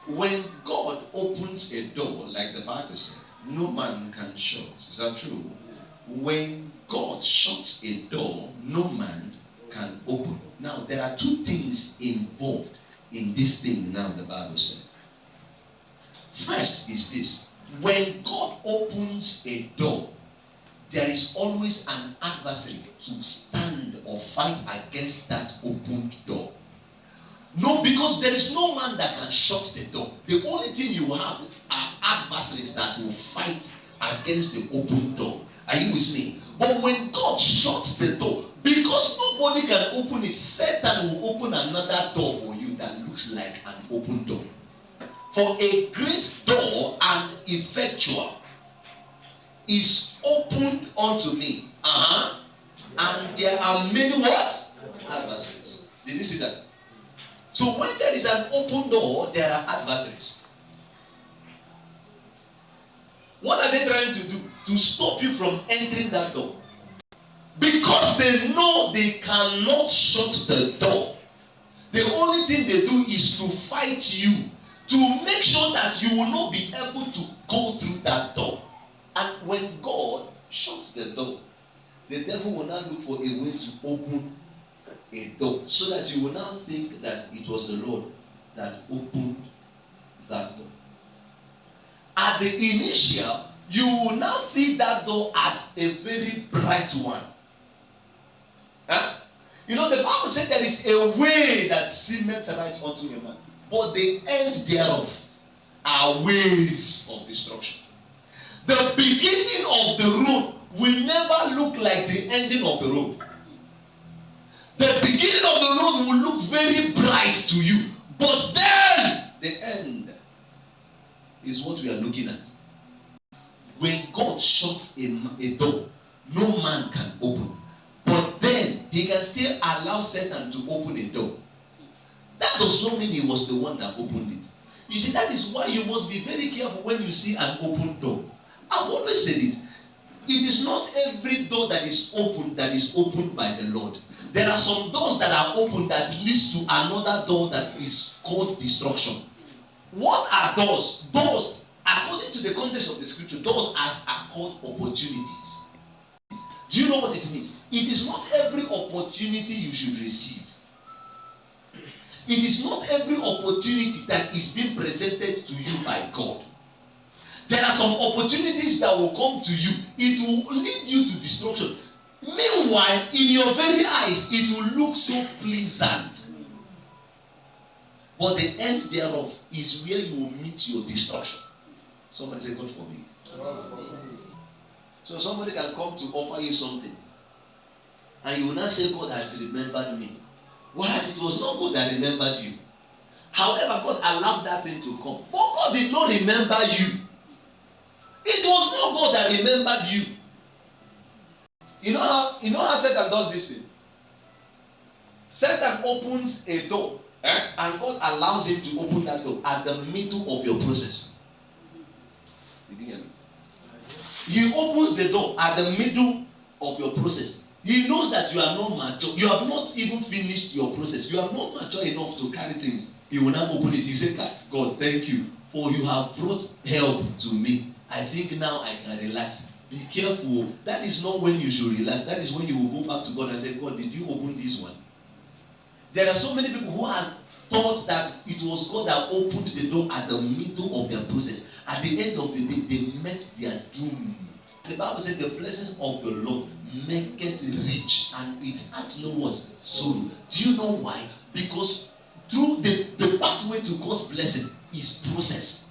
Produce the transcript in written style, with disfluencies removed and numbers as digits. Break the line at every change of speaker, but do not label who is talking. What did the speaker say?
when God opens a door, like the Bible said, no man can shut. Is that true? When God shuts a door, no man can open. Now, there are two things involved in this thing now, the Bible said. First is this: when God opens a door, there is always an adversary to stand or fight against that opened door. No, because there is no man that can shut the door. The only thing you have are adversaries that will fight against the open door. Are you with me? But when God shuts the door, because nobody can open it, Satan will open another door for you that looks like an open door. For a great door and effectual is opened unto me. And there are many what? Adversaries. Did you see that? So when there is an open door, there are adversaries. What are they trying to do? To stop you from entering that door. Because they know they cannot shut the door. The only thing they do is to fight you, to make sure that you will not be able to go through that door. And when God shuts the door, the devil will now look for a way to open a door, so that you will now think that it was the Lord that opened that door. At the initial, you will now see that door as a very bright one. You know, the Bible said there is a way that seemeth right unto a man, but the end thereof are ways of destruction. The beginning of the road will never look like the ending of the road. The beginning of the road will look very bright to you, but then the end is what we are looking at. When God shuts a door, no man can open. But then he can still allow Satan to open a door. That does not mean he was the one that opened it. You see, that is why you must be very careful when you see an open door. I've always said it. It is not every door that is opened by the Lord. There are some doors that are open that leads to another door that is called destruction. What are doors? Doors, according to the context of the scripture, doors are called opportunities. Do you know what it means? It is not every opportunity you should receive. It is not every opportunity that is being presented to you by God. There are some opportunities that will come to you. It will lead you to destruction. Meanwhile, in your very eyes, it will look so pleasant. But the end thereof is where you will meet your destruction. Somebody say, God for me. God for me. So somebody can come to offer you something, and you will not say, God has remembered me. Whereas it was not God that remembered you. However, God allowed that thing to come. But God did not remember you. It was not God that remembered you. You know how Satan does this thing? Satan opens a door, and God allows him to open that door at the middle of your process. Did you hear me? He opens the door at the middle of your process. He knows that you are not mature. You have not even finished your process. You are not mature enough to carry things. He will now open it. You say, God, thank you, for you have brought help to me. I think now I can relax. Be careful. That is not when you should relax. That is when you will go back to God and say, God, did you open this one? There are so many people who have thought that it was God that opened the door at the middle of their process. At the end of the day, they met their doom. The Bible said the blessings of the Lord maketh rich, and it adds no what? Sorrow. Do you know why? Because through the pathway to God's blessing is process.